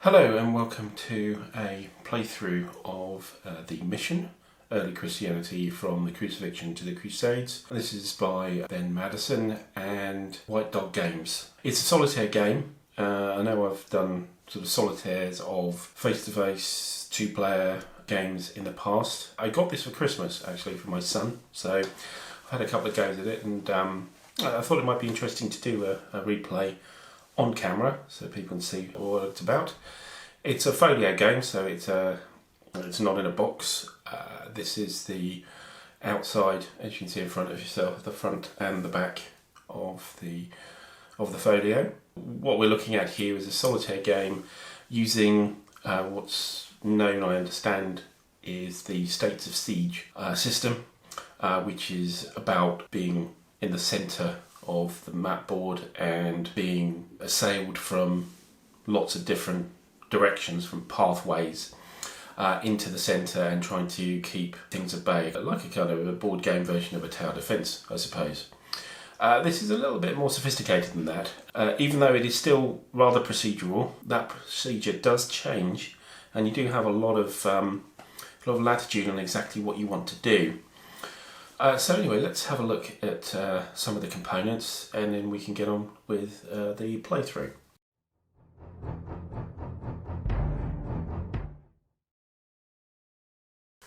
Hello and welcome to a playthrough of The Mission, Early Christianity from the Crucifixion to the Crusades. This is by Ben Madison and White Dog Games. It's a solitaire game. I know I've done sort of solitaires of face-to-face, two-player games in the past. I got this for Christmas actually for my son, so I've had a couple of goes at it and I thought it might be interesting to do a replay on camera so people can see what it's about. It's a folio game, so it's not in a box. This is the outside, as you can see in front of yourself, the front and the back of the folio. What we're looking at here is a solitaire game using what's known, I understand, is the States of Siege system, which is about being in the centre of the map board and being assailed from lots of different directions, from pathways into the centre, and trying to keep things at bay, like a kind of a board game version of a tower defence, I suppose. This is a little bit more sophisticated than that. Even though it is still rather procedural, that procedure does change, and you do have a lot of latitude on exactly what you want to do. So anyway, let's have a look at some of the components and then we can get on with the playthrough.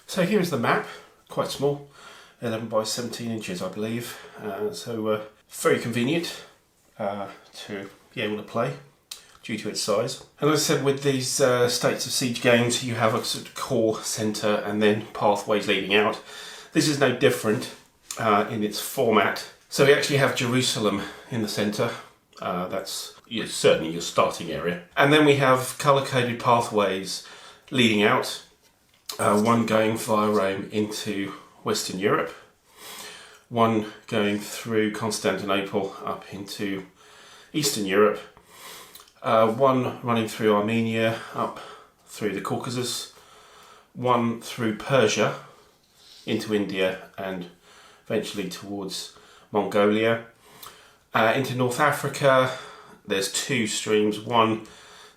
So here's the map, quite small, 11 by 17 inches I believe, so very convenient to be able to play due to its size. And as I said, with these States of Siege games you have a sort of core centre and then pathways leading out. This is no different in its format. So we actually have Jerusalem in the centre. That's certainly your starting area. And then we have colour-coded pathways leading out. One going via Rome into Western Europe. One going through Constantinople up into Eastern Europe. One running through Armenia up through the Caucasus. One through Persia into India and eventually towards Mongolia. Into North Africa, there's two streams. One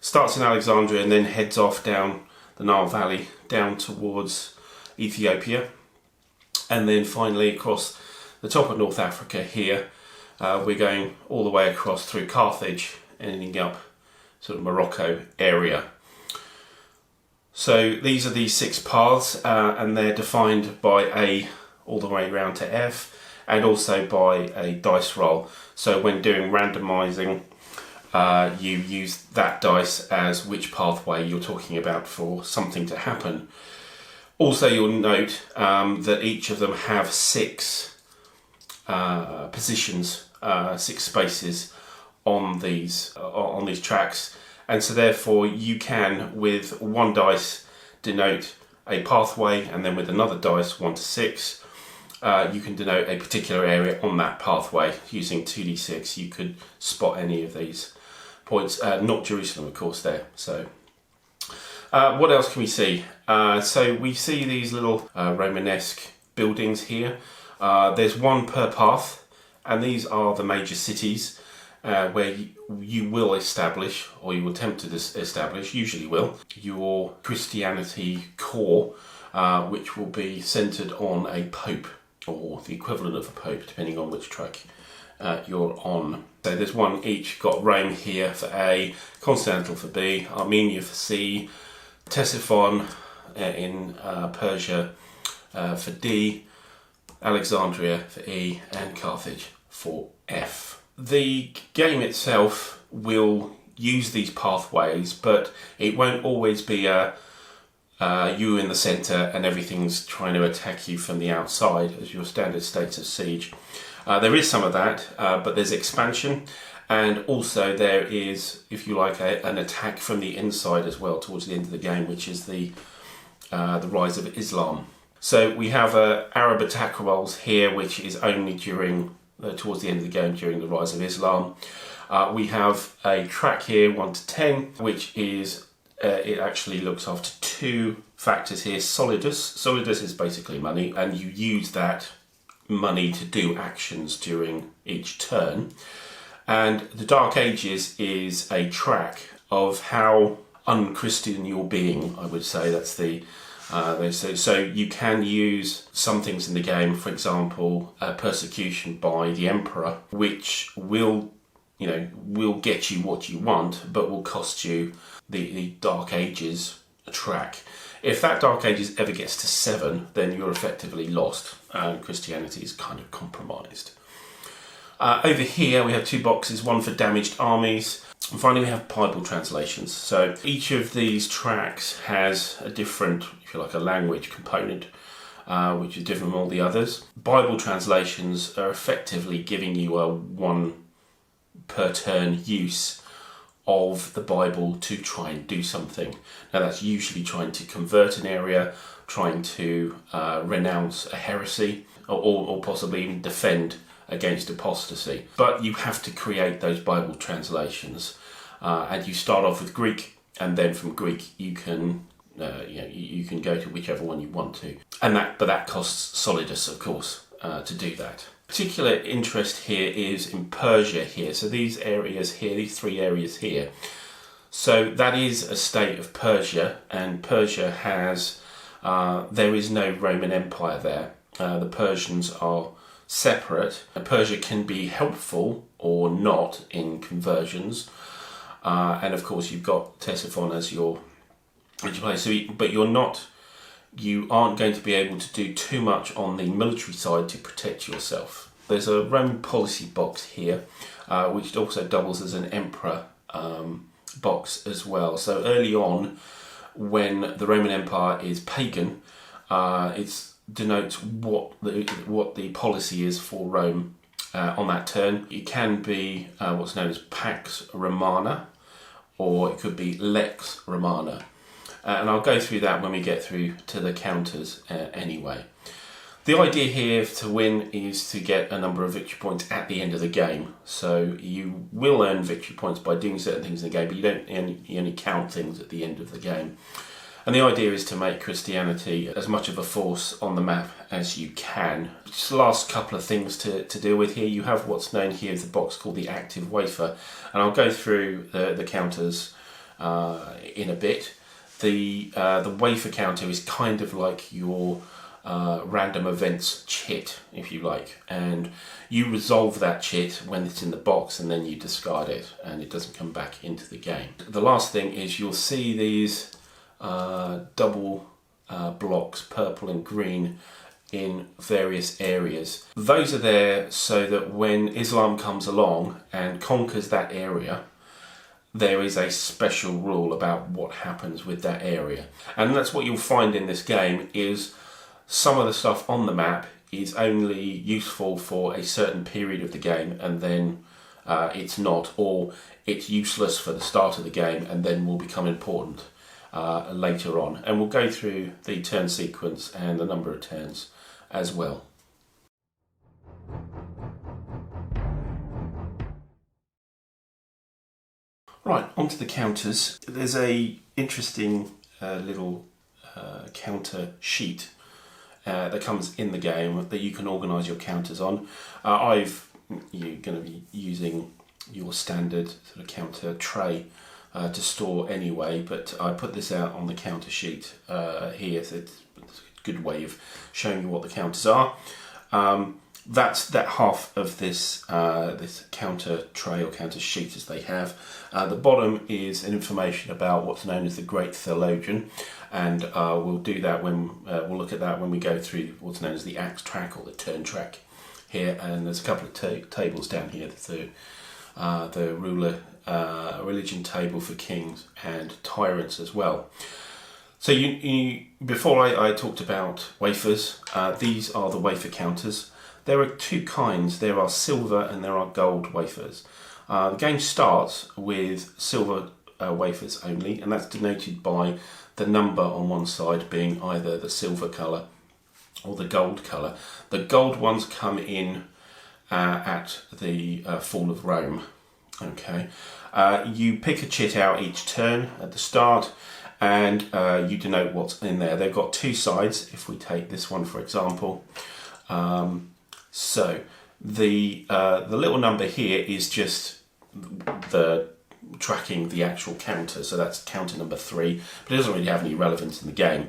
starts in Alexandria and then heads off down the Nile Valley down towards Ethiopia. And then finally across the top of North Africa here, we're going all the way across through Carthage and ending up sort of Morocco area. So these are the 6 paths and they're defined by A all the way around to F and also by a dice roll. So when doing randomising, you use that dice as which pathway you're talking about for something to happen. Also you'll note that each of them have 6 positions, 6 spaces on these tracks. And so therefore you can, with one dice, denote a pathway, and then with another dice, 1 to 6, you can denote a particular area on that pathway. Using 2d6, you could spot any of these points. Not Jerusalem, of course, there. So what else can we see? So we see these little Romanesque buildings here. There's one per path, and these are the major cities. Where you will establish, or you will attempt to establish, usually will, your Christianity core, which will be centred on a pope, or the equivalent of a pope, depending on which track you're on. So there's one each. Got Rome here for A, Constantinople for B, Armenia for C, Ctesiphon in Persia for D, Alexandria for E, and Carthage for F. The game itself will use these pathways, but it won't always be you in the centre and everything's trying to attack you from the outside as your standard States of Siege. There is some of that, but there's expansion, and also there is, if you like, an attack from the inside as well towards the end of the game, which is the rise of Islam. So we have Arab attack rolls here, which is only during towards the end of the game during the rise of Islam. We have a track here, 1 to 10, which is, it actually looks after 2 factors here. Solidus. Solidus is basically money, and you use that money to do actions during each turn. And the Dark Ages is a track of how unchristian your being, I would say. That's the so you can use some things in the game, for example, persecution by the emperor, which will get you what you want, but will cost you the Dark Ages track. If that Dark Ages ever gets to 7, then you're effectively lost. Christianity is kind of compromised. Over here we have 2 boxes, one for damaged armies, and finally we have Bible translations. So each of these tracks has a different, if you like, a language component, which is different from all the others. Bible translations are effectively giving you a 1 per turn use of the Bible to try and do something. Now that's usually trying to convert an area, trying to renounce a heresy, or possibly even defend against apostasy. But you have to create those Bible translations, and you start off with Greek, and then from Greek you can you can go to whichever one you want to, but that costs solidus, of course, to do that. Particular interest here is in Persia here. So these areas here, these 3 areas here. So that is a state of Persia, and Persia has there is no Roman Empire there. The Persians are separate. Persia can be helpful or not in conversions, and of course you've got Ctesiphon as your place. But you aren't going to be able to do too much on the military side to protect yourself. There's a Roman policy box here, which also doubles as an emperor box as well. So early on, when the Roman Empire is pagan, it denotes what the policy is for Rome on that turn. It can be what's known as Pax Romana, or it could be Lex Romana. And I'll go through that when we get through to the counters anyway. The idea here to win is to get a number of victory points at the end of the game. So you will earn victory points by doing certain things in the game, but you only count things at the end of the game. And the idea is to make Christianity as much of a force on the map as you can. Just the last couple of things to deal with here. You have what's known here as the box called the active wafer. And I'll go through the counters in a bit. The wafer counter is kind of like your random events chit, if you like, and you resolve that chit when it's in the box, and then you discard it and it doesn't come back into the game. The last thing is you'll see these double blocks, purple and green, in various areas. Those are there so that when Islam comes along and conquers that area, there is a special rule about what happens with that area. And that's what you'll find in this game, is some of the stuff on the map is only useful for a certain period of the game, and then it's not, or it's useless for the start of the game and then will become important later on. And we'll go through the turn sequence and the number of turns as well. Right, onto the counters. There's a interesting little counter sheet that comes in the game that you can organise your counters on. You're going to be using your standard sort of counter tray to store anyway, but I put this out on the counter sheet here, so it's a good way of showing you what the counters are. That's that half of this this counter tray or counter sheet, as they have. The bottom is information about what's known as the Great Theologian, and we'll do that when we'll look at that when we go through what's known as the axe track or the turn track here. And there's a couple of tables down here. The ruler religion table for kings and tyrants as well. So before I talked about wafers, these are the wafer counters. There are 2 kinds. There are silver and there are gold wafers. The game starts with silver wafers only, and that's denoted by the number on one side being either the silver colour or the gold colour. The gold ones come in at the fall of Rome. Okay, you pick a chit out each turn at the start, and you denote what's in there. They've got 2 sides. If we take this one for example, so the little number here is just the tracking the actual counter. So that's counter number 3, but it doesn't really have any relevance in the game.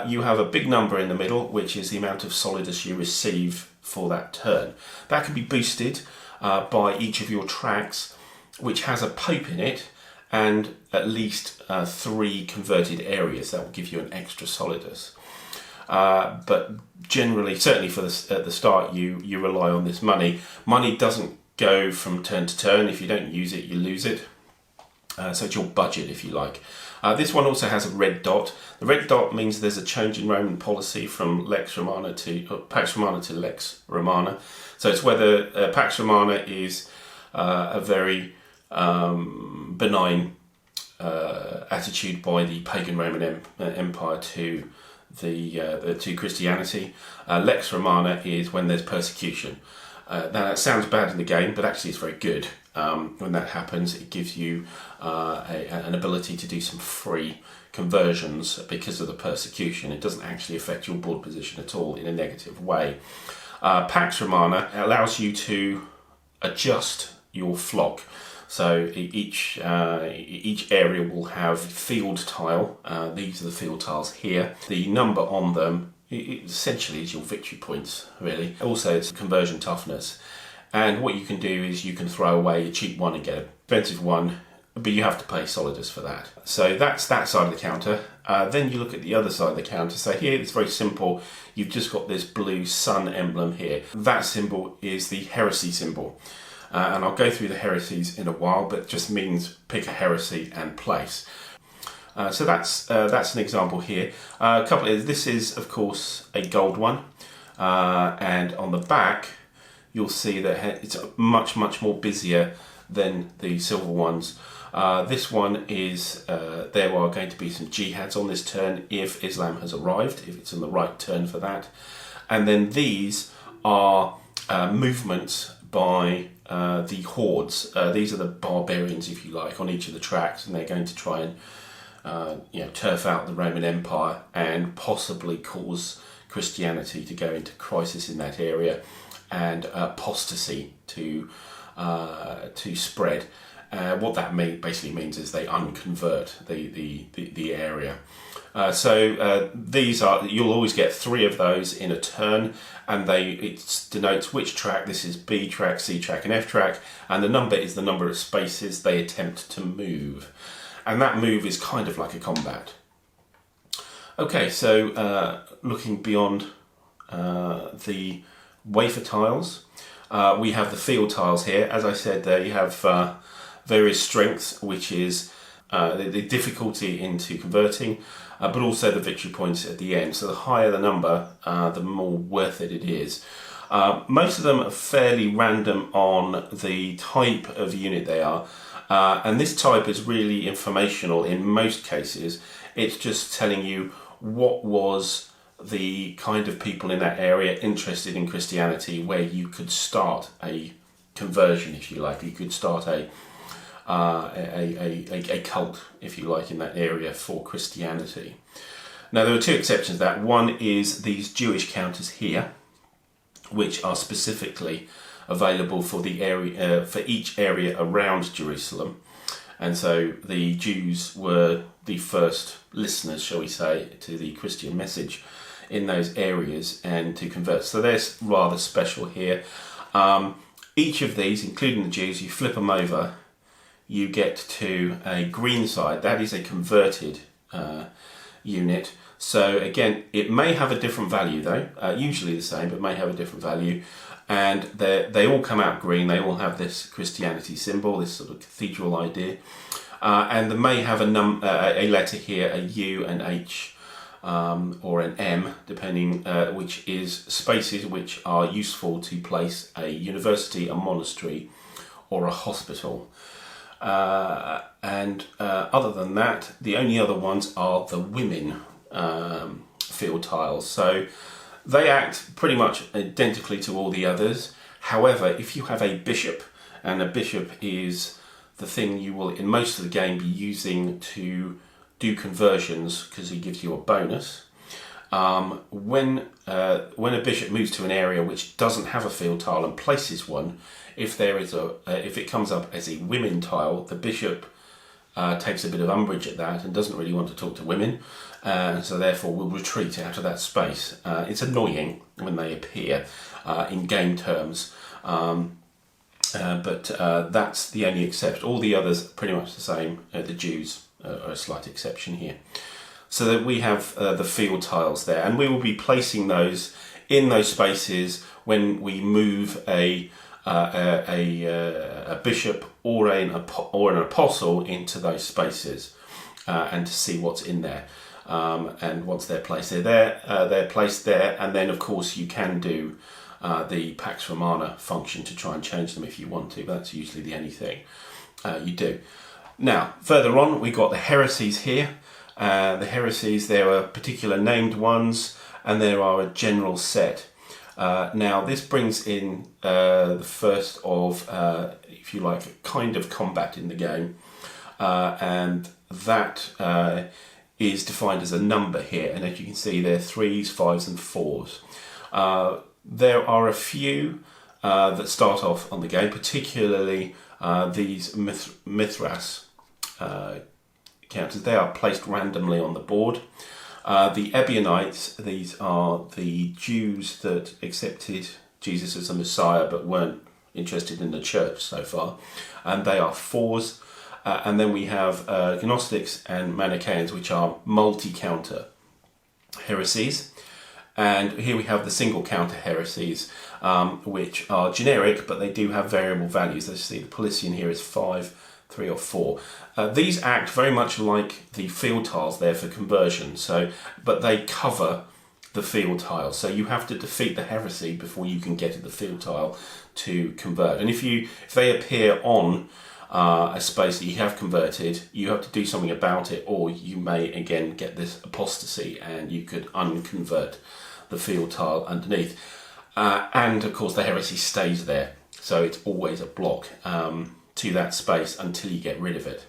You have a big number in the middle, which is the amount of solidus you receive for that turn. That can be boosted by each of your tracks, which has a pope in it, and at least 3 converted areas. That will give you an extra solidus. But generally, certainly at the start, you rely on this money. Money doesn't go from turn to turn. If you don't use it, you lose it. So it's your budget, if you like. This one also has a red dot. The red dot means there's a change in Roman policy from Pax Romana to Lex Romana. So it's whether Pax Romana is a very benign attitude by the pagan Roman Empire to to Christianity. Lex Romana is when there's persecution. Now that sounds bad in the game, but actually it's very good. When that happens, it gives you an ability to do some free conversions because of the persecution. It doesn't actually affect your board position at all in a negative way. Pax Romana allows you to adjust your flock. So each area will have field tile. These are the field tiles here. The number on them essentially is your victory points, really. Also, it's conversion toughness. And what you can do is you can throw away a cheap one and get an expensive one, but you have to pay solidus for that. So that's that side of the counter. Then you look at the other side of the counter. So here it's very simple. You've just got this blue sun emblem here. That symbol is the heresy symbol. And I'll go through the heresies in a while, but it just means pick a heresy and place. So that's an example here. This is, of course, a gold one. And on the back, you'll see that it's much more busier than the silver ones. This one is, there are going to be some jihads on this turn if Islam has arrived, if it's in the right turn for that. And then these are movements by the hordes. These are the barbarians, if you like, on each of the tracks, and they're going to try and turf out the Roman Empire and possibly cause Christianity to go into crisis in that area and apostasy to spread. What that basically means is they unconvert the area. These are, you'll always get 3 of those in a turn, and it denotes which track. This is B track, C track and F track, and the number is the number of spaces they attempt to move. And that move is kind of like a combat. Okay, so looking beyond the wafer tiles, we have the field tiles here. As I said, they have various strengths, which is the difficulty into converting, but also the victory points at the end. So the higher the number, the more worth it is. Most of them are fairly random on the type of unit they are, and this type is really informational in most cases. It's just telling you what was the kind of people in that area interested in Christianity, where you could start a conversion, if you like. You could start a cult, if you like, in that area for Christianity. Now, there are 2 exceptions to that. One is these Jewish counters here, which are specifically available for the area, for each area around Jerusalem. And so the Jews were the first listeners, shall we say, to the Christian message in those areas and to convert. So they're rather special here. Each of these, including the Jews, you flip them over, you get to a green side. That is a converted unit. So again, it may have a different value though, usually the same, but may have a different value. And they all come out green. They all have this Christianity symbol, this sort of cathedral idea. And they may have a letter here, a U, an H, or an M, depending, which is spaces which are useful to place a university, a monastery, or a hospital. And other than that, the only other ones are the women field tiles. So they act pretty much identically to all the others. However, if you have a bishop, and a bishop is the thing you will in most of the game be using to do conversions because he gives you a bonus. When a bishop moves to an area which doesn't have a field tile and places one, if it comes up as a women tile, the bishop takes a bit of umbrage at that and doesn't really want to talk to women, so therefore will retreat out of that space. It's annoying when they appear in game terms, but that's the only exception. All the others are pretty much the same. The Jews are a slight exception here. So that we have the field tiles there, and we will be placing those in those spaces when we move a bishop or an apostle into those spaces, and to see what's in there. And once they're placed, they're placed there, and then of course you can do the Pax Romana function to try and change them if you want to, but that's usually the only thing you do. Now, further on, we've got the Heresies here. The Heresies, there are particular named ones, and there are a general set. Now, this brings in the first of, if you like, kind of combat in the game, and that is defined as a number here, and as you can see, there are 3s, 5s and 4s. There are a few that start off on the game, particularly these Mithras counters. They are placed randomly on the board. The Ebionites, these are the Jews that accepted Jesus as a Messiah but weren't interested in the church so far, and they are 4s. And then we have Gnostics and Manichaeans, which are multi-counter heresies. And here we have the single counter heresies, which are generic, but they do have variable values. Let's see, the Paulician here is 5, 3 or 4. These act very much like the field tiles there for conversion, but they cover the field tile. So you have to defeat the heresy before you can get to the field tile to convert. And if they appear on a space that you have converted, you have to do something about it, or you may again get this apostasy and you could unconvert the field tile underneath. And of course the heresy stays there, so it's always a block to that space until you get rid of it.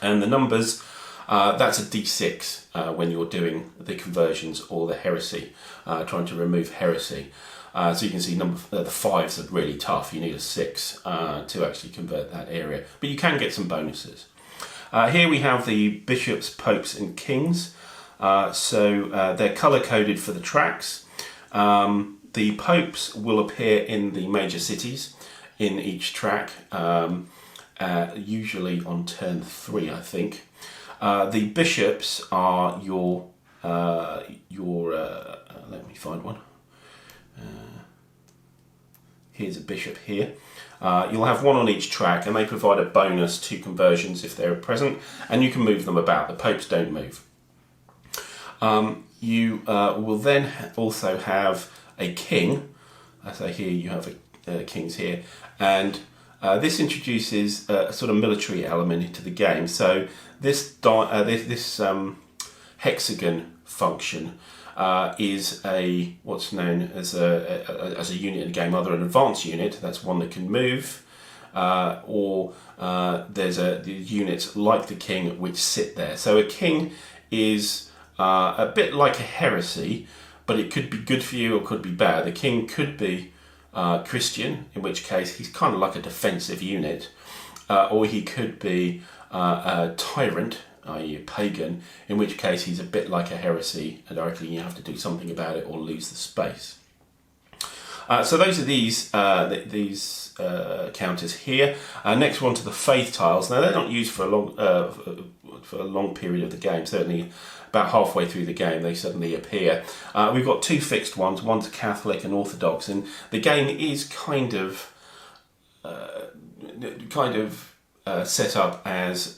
And the numbers, that's a d6 when you're doing the conversions or the heresy, trying to remove heresy. So you can see the 5s are really tough. You need a 6 to actually convert that area, but you can get some bonuses. Here we have the bishops, popes and kings. So they're colour-coded for the tracks. The popes will appear in the major cities in each track, usually on turn 3, I think. The bishops are your let me find one. Here's a bishop here. You'll have one on each track, and they provide a bonus to conversions if they're present, and you can move them about. The popes don't move. You will then also have a king. So here you have kings here, and this introduces a sort of military element into the game. So this hexagon function is what's known as a unit in the game, either an advanced unit, that's one that can move, or there's the units like the king which sit there. So a king is a bit like a heresy, but it could be good for you or could be bad. The king could be Christian, in which case he's kind of like a defensive unit, or he could be a tyrant, i.e. a pagan, in which case he's a bit like a heresy, and directly you have to do something about it or lose the space. So those are these counters here. Next one to the faith tiles. Now they're not used for a long period of the game. Certainly about halfway through the game they suddenly appear. We've got 2 fixed ones. One's Catholic and Orthodox, and the game is kind of set up as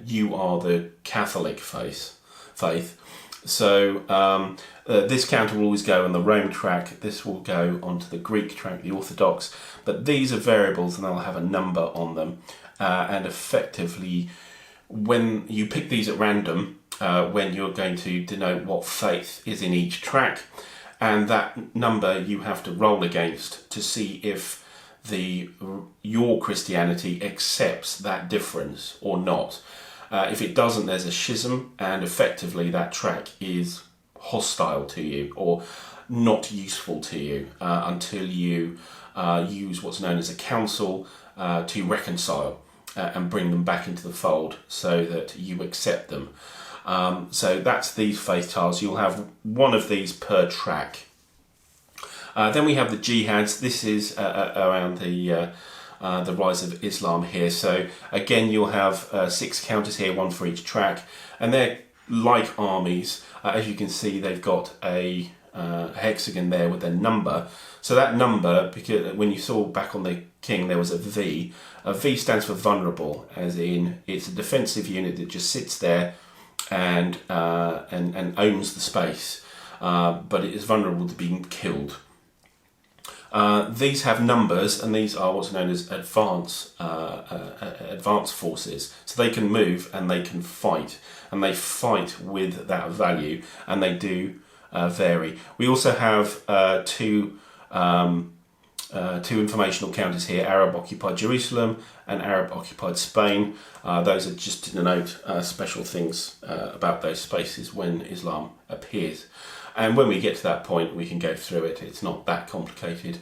you are the Catholic faith. So this counter will always go on the Rome track. This will go onto the Greek track, the Orthodox. But these are variables, and they'll have a number on them. And effectively, when you pick these at random, when you're going to denote what faith is in each track, and that number you have to roll against to see if your Christianity accepts that difference or not. If it doesn't, there's a schism, and effectively that track is hostile to you, or not useful to you until you use what's known as a council to reconcile and bring them back into the fold so that you accept them. So that's these faith tiles. You'll have one of these per track. Then we have the jihads. This is around the rise of Islam here. So again, you'll have 6 counters here, one for each track, and they're like armies. As you can see, they've got a hexagon there with their number. So that number, because when you saw back on the king there was a V. A V stands for vulnerable, as in it's a defensive unit that just sits there and owns the space, but it is vulnerable to being killed. These have numbers, and these are what's known as advanced forces. So they can move and they can fight, and they fight with that value, and they do vary. We also have two informational counters here: Arab-occupied Jerusalem and Arab-occupied Spain. Those are just to denote special things about those spaces when Islam appears. And when we get to that point, we can go through it. It's not that complicated.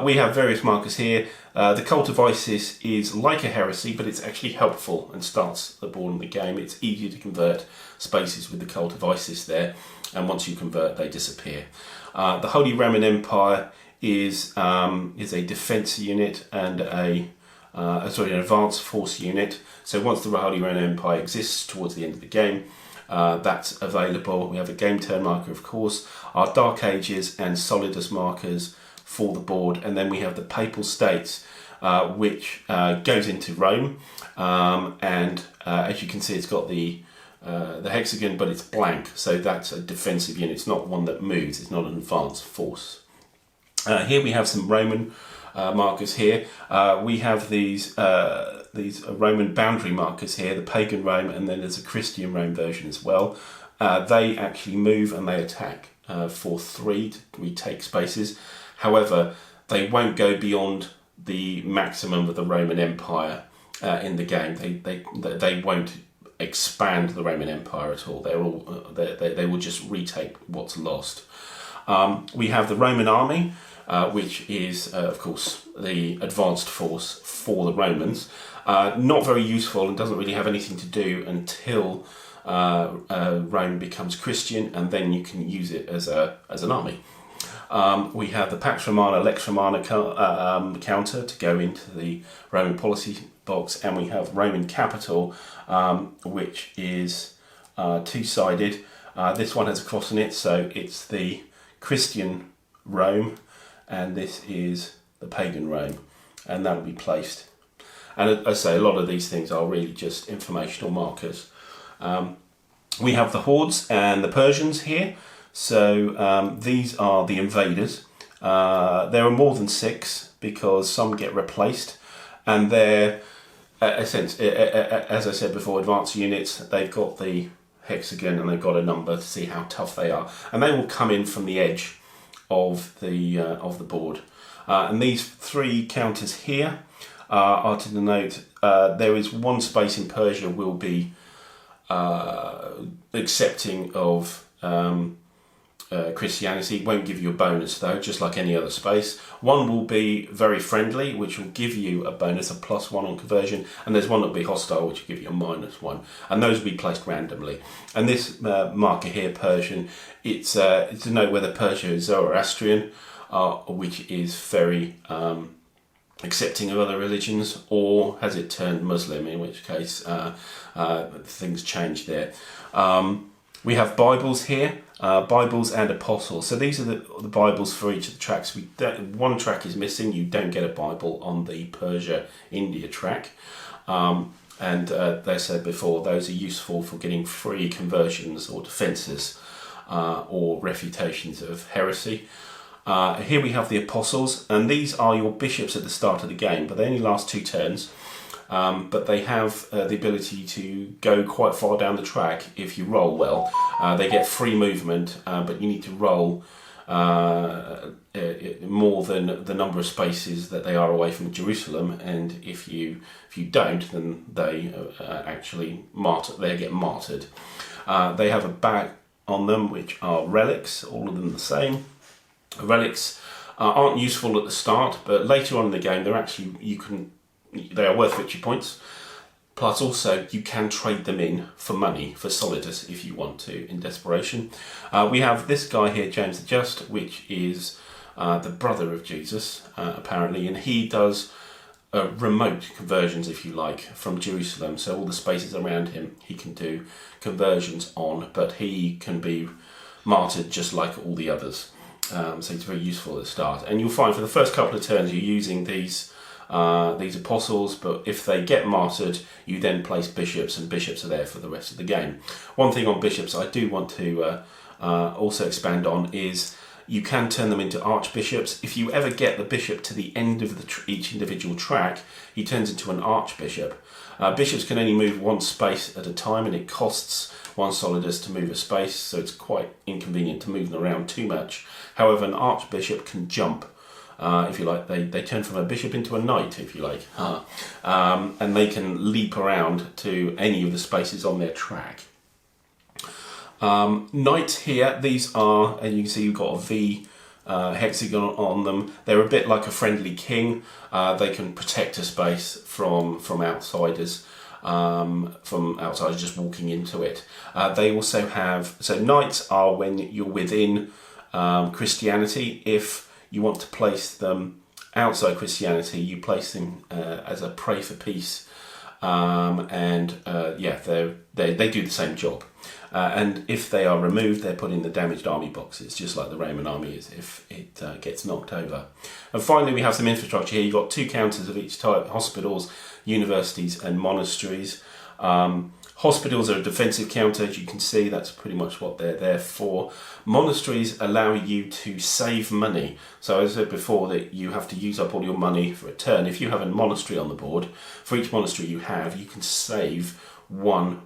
We have various markers here. The Cult of Isis is like a heresy, but it's actually helpful and starts the ball in the game. It's easy to convert spaces with the Cult of Isis there, and once you convert, they disappear. The Holy Roman Empire is a defense unit and an advanced force unit. So once the Holy Roman Empire exists towards the end of the game, that's available. We have a game turn marker, of course, our Dark Ages and Solidus markers for the board, and then we have the Papal States, which goes into Rome, and as you can see, it's got the hexagon, but it's blank, so that's a defensive unit. It's not one that moves. It's not an advanced force. Here we have some Roman markers here. We have these Roman boundary markers here, the pagan Rome, and then there's a Christian Rome version as well. They actually move and they attack for 3 to retake spaces. However, they won't go beyond the maximum of the Roman Empire in the game. They won't expand the Roman Empire at all. They will just retake what's lost. We have the Roman army, which is, of course, the advanced force for the Romans. Not very useful and doesn't really have anything to do until Rome becomes Christian, and then you can use it as an army. We have the Pax Romana, Lex Romana counter to go into the Roman policy box, and we have Roman capital, which is 2-sided. This one has a cross in it, so it's the Christian Rome, and this is the pagan Rome, and that'll be placed. And I say a lot of these things are really just informational markers. We have the Hordes and the Persians here. So these are the invaders. There are more than 6 because some get replaced, and they're, as I said before, advanced units. They've got the hexagon and they've got a number to see how tough they are, and they will come in from the edge of the board. And these 3 counters here are to denote there is one space in Persia will be accepting of Christianity. It won't give you a bonus though, just like any other space. One will be very friendly, which will give you a bonus, a +1 on conversion, and there's one that will be hostile, which will give you a -1, and those will be placed randomly. And this marker here, Persian, it's to know whether Persia is Zoroastrian, which is very accepting of other religions, or has it turned Muslim, in which case things change there. We have Bibles here, Bibles and Apostles. So these are the Bibles for each of the tracks. One track is missing. You don't get a Bible on the Persia-India track. And they said before, those are useful for getting free conversions or defences or refutations of heresy. Here we have the Apostles, and these are your bishops at the start of the game, but they only last 2 turns. But they have the ability to go quite far down the track if you roll well. They get free movement, but you need to roll more than the number of spaces that they are away from Jerusalem. And if you don't, then they actually get martyred. They have a back on them, which are relics, all of them the same. Relics aren't useful at the start, but later on in the game they are worth victory points. Plus also you can trade them in for money, for solidus if you want to, in desperation. We have this guy here, James the Just, which is the brother of Jesus, apparently, and he does remote conversions, if you like, from Jerusalem. So all the spaces around him he can do conversions on, but he can be martyred just like all the others. So it's very useful at the start. And you'll find for the first couple of turns you're using these apostles, but if they get martyred, you then place bishops, and bishops are there for the rest of the game. One thing on bishops I do want to also expand on is you can turn them into archbishops. If you ever get the bishop to the end of each individual track, he turns into an archbishop. Bishops can only move one space at a time, and it costs one solidus to move a space, so it's quite inconvenient to move them around too much. However, an archbishop can jump. If you like, they turn from a bishop into a knight, if you like, and they can leap around to any of the spaces on their track. Knights here, these are, and you can see you've got a V hexagon on them. They're a bit like a friendly king. They can protect a space from outsiders, just walking into it. They also have, so knights are when you're within Christianity. If you want to place them outside Christianity, you place them as a pray for peace, they do the same job. And if they are removed, they're put in the damaged army boxes, just like the Roman army is if it gets knocked over. And finally, we have some infrastructure here. You've got 2 counters of each type: hospitals, universities, and monasteries. Hospitals are a defensive counter, as you can see. That's pretty much what they're there for. Monasteries allow you to save money. So as I said before, that you have to use up all your money for a turn. If you have a monastery on the board, for each monastery you can save one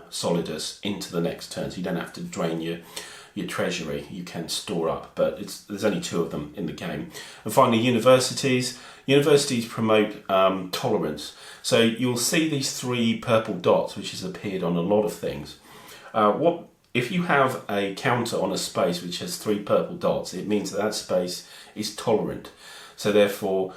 solidus into the next turn. So you don't have to drain your treasury. You can store up, but there's only 2 of them in the game. And finally, universities. Universities promote tolerance. So you'll see these 3 purple dots, which has appeared on a lot of things. If you have a counter on a space which has 3 purple dots, it means that space is tolerant. So therefore,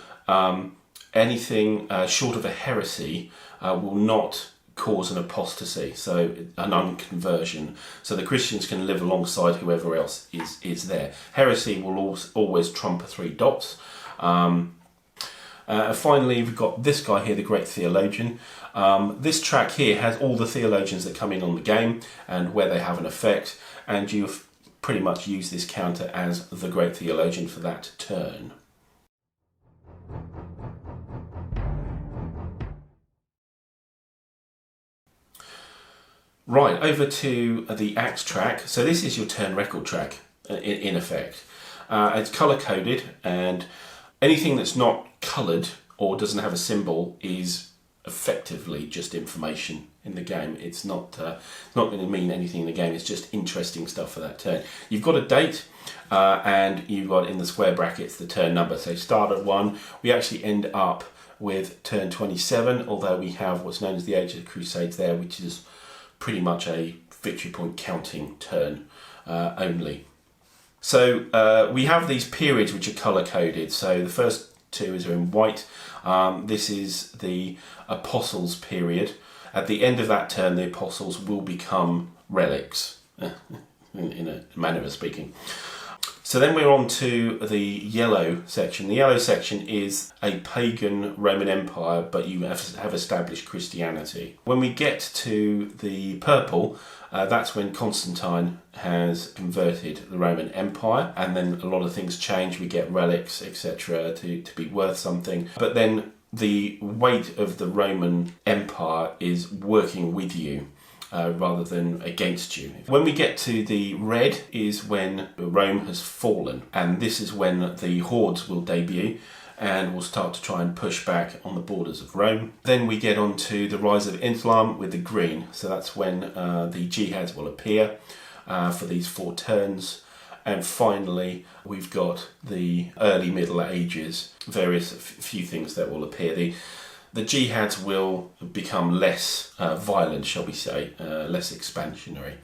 anything short of a heresy will not cause an apostasy, so an unconversion. So the Christians can live alongside whoever else is there. Heresy will always trump 3 dots. Finally, we've got this guy here, the great theologian. This track here has all the theologians that come in on the game and where they have an effect, and you've pretty much used this counter as the great theologian for that turn. Right, over to the Acts track. So this is your turn record track, in effect. It's colour-coded, and anything that's not coloured or doesn't have a symbol is effectively just information in the game. It's not going to mean anything in the game. It's just interesting stuff for that turn. You've got a date, and you've got in the square brackets the turn number. So start at 1. We actually end up with turn 27, although we have what's known as the Age of the Crusades there, which is pretty much a victory point counting turn only. So we have these periods which are colour coded. So the first 2 are in white. This is the Apostles' period. At the end of that turn, the Apostles will become relics, in a manner of speaking. So then we're on to the yellow section. The yellow section is a pagan Roman Empire, but you have established Christianity. When we get to the purple, that's when Constantine has converted the Roman Empire, and then a lot of things change. We get relics, etc., to be worth something. But then the weight of the Roman Empire is working with you, rather than against you. When we get to the red is when Rome has fallen, and this is when the hordes will debut and will start to try and push back on the borders of Rome. Then we get on to the rise of Islam with the green, so that's when the jihads will appear for these 4 turns. And finally, we've got the early Middle Ages, various few things that will appear. The jihads will become less violent, shall we say, less expansionary,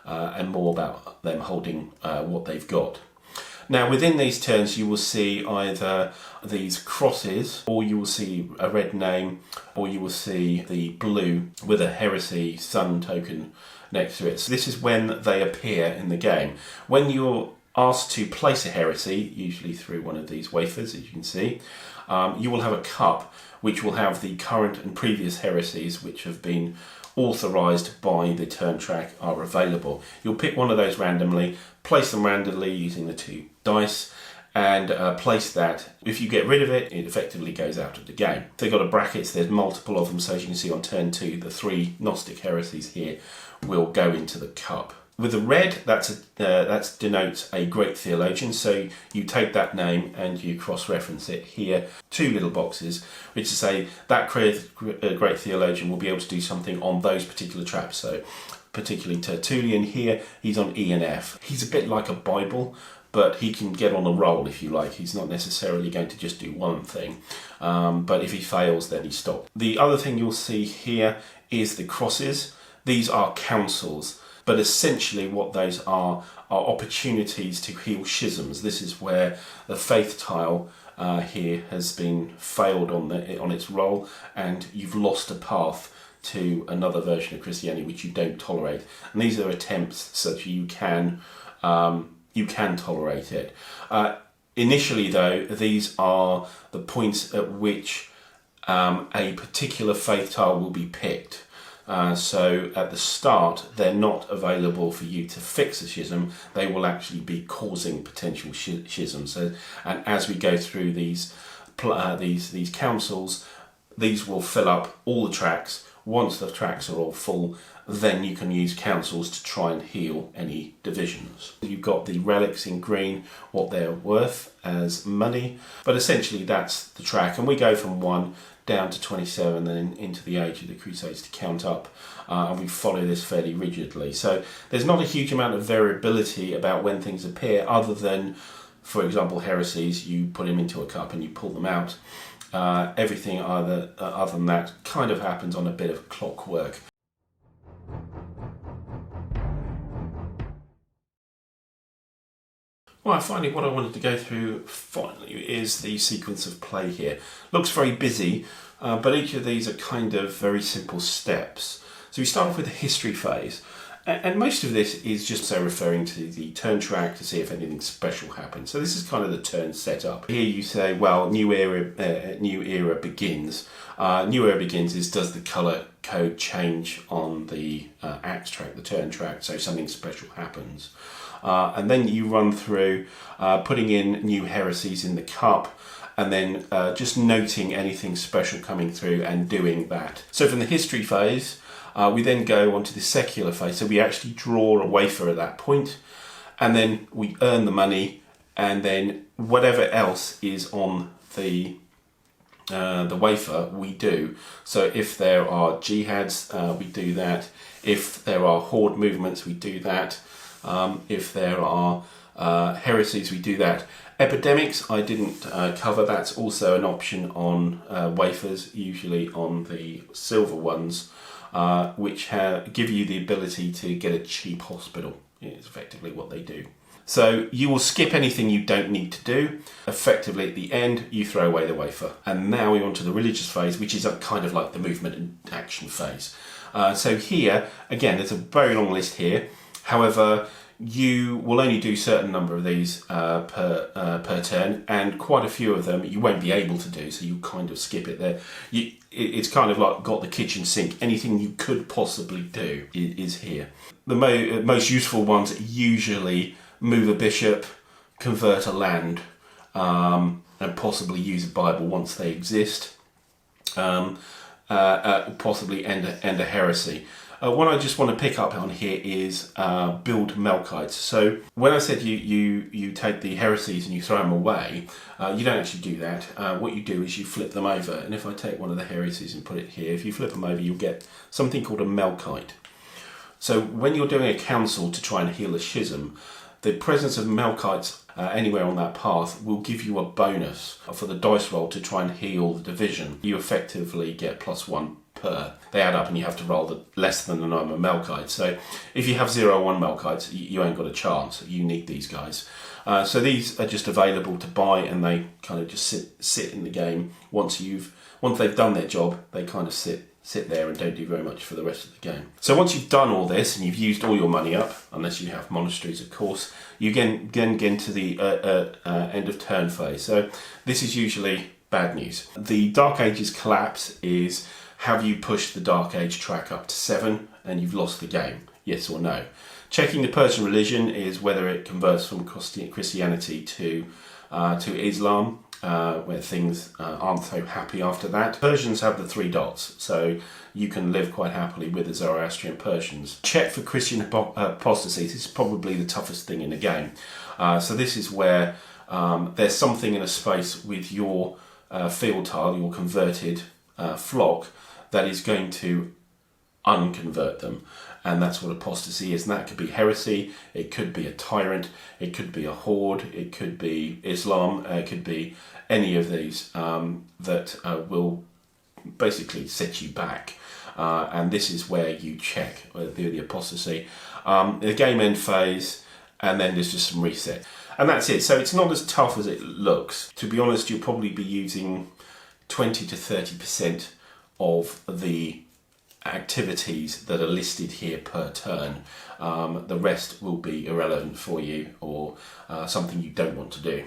and more about them holding what they've got. Now within these turns you will see either these crosses, or you will see a red name, or you will see the blue with a heresy sun token next to it. So this is when they appear in the game. When you're asked to place a heresy, usually through one of these wafers, as you can see, you will have a cup which will have the current and previous heresies which have been authorised by the turn track are available. You'll pick one of those randomly, place them randomly using the 2 dice, and place that. If you get rid of it, it effectively goes out of the game. If they've got a brackets, there's multiple of them, so as you can see on turn 2, the 3 Gnostic heresies here will go into the cup. With the red, that denotes a great theologian, so you take that name and you cross-reference it here, 2 little boxes, which is say that great theologian will be able to do something on those particular traps. So particularly Tertullian here, he's on E and F. He's a bit like a Bible, but he can get on a roll if you like. He's not necessarily going to just do one thing, but if he fails, then he stops. The other thing you'll see here is the crosses. These are councils. But essentially what those are opportunities to heal schisms. This is where the faith tile here has been failed on its roll, and you've lost a path to another version of Christianity which you don't tolerate. And these are attempts such you can tolerate it. Initially though, these are the points at which a particular faith tile will be picked. So at the start, they're not available for you to fix a schism. They will actually be causing potential schisms. So, and as we go through these councils, these will fill up all the tracks. Once the tracks are all full, then you can use councils to try and heal any divisions. You've got the relics in green, what they're worth as money, but essentially that's the track. And we go from 1 down to 27, then into the age of the Crusades to count up, and we follow this fairly rigidly. So there's not a huge amount of variability about when things appear, other than, for example, heresies, you put them into a cup and you pull them out. Everything other than that kind of happens on a bit of clockwork. Well, finally, what I wanted to go through is the sequence of play here. Looks very busy, but each of these are kind of very simple steps. So we start off with the history phase, and most of this is just referring to the turn track to see if anything special happens. So this is kind of the turn setup. Here you say, well, new era begins. New era begins is, does the colour code change on the axe track, the turn track, so something special happens. And then you run through putting in new heresies in the cup, and then just noting anything special coming through and doing that. So from the history phase, we then go on to the secular phase. So we actually draw a wafer at that point, and then we earn the money, and then whatever else is on the wafer we do. So if there are jihads, we do that. If there are horde movements, we do that. If there are heresies, we do that. Epidemics, I didn't cover. That's also an option on wafers, usually on the silver ones, which give you the ability to get a cheap hospital. It's effectively what they do. So you will skip anything you don't need to do. Effectively, at the end, you throw away the wafer. And now we're on to the religious phase, which is kind of like the movement and action phase. So here, again, there's a very long list here. However, you will only do a certain number of these per turn, and quite a few of them you won't be able to do, so you kind of skip it there. It's kind of like got the kitchen sink. Anything you could possibly do is here. The most useful ones usually move a bishop, convert a land, and possibly use a Bible once they exist, possibly end a heresy. What I just want to pick up on here is build Melkites. So when I said you take the heresies and you throw them away, you don't actually do that. What you do is you flip them over. And if I take one of the heresies and put it here, if you flip them over, you'll get something called a Melkite. So when you're doing a council to try and heal a schism, the presence of Melkites anywhere on that path will give you a bonus for the dice roll to try and heal the division. You effectively get +1 per. They add up and you have to roll less than the number of Melchites. So if you have 0 or 1 Melchites, you ain't got a chance. You need these guys. So these are just available to buy, and they kind of just sit in the game. Once they've done their job, they kind of sit there and don't do very much for the rest of the game. So once you've done all this and you've used all your money up, unless you have monasteries, of course, you again get into the end of turn phase. So this is usually bad news. The Dark Ages collapse is, have you pushed the Dark Age track up to 7 and you've lost the game? Yes or no? Checking the Persian religion is whether it converts from Christianity to Islam, where things aren't so happy after that. Persians have the 3 dots, so you can live quite happily with the Zoroastrian Persians. Check for Christian apostasy. This is probably the toughest thing in the game. So this is where there's something in a space with your field tile, your converted flock, that is going to unconvert them. And that's what apostasy is. And that could be heresy, it could be a tyrant, it could be a horde, it could be Islam, it could be any of these that will basically set you back. And this is where you check the apostasy. The game end phase, and then there's just some reset. And that's it. So it's not as tough as it looks. To be honest, you'll probably be using 20 to 30% of the activities that are listed here per turn. The rest will be irrelevant for you, or something you don't want to do.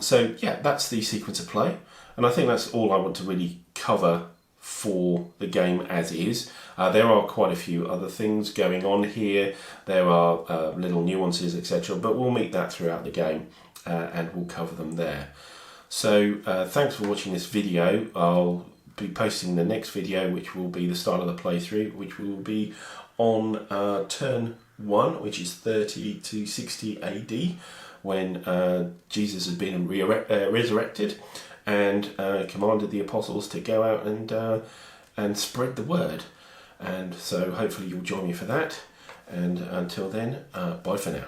So yeah, that's the sequence of play, and I think that's all I want to really cover for the game as is. There are quite a few other things going on here. There are little nuances, etc., but we'll meet that throughout the game, and we'll cover them there. So thanks for watching this video. I'll be posting the next video, which will be the start of the playthrough, which will be on turn 1, which is 30 to 60 AD, when Jesus has been resurrected and commanded the apostles to go out and spread the word. And so hopefully you'll join me for that, and until then, bye for now.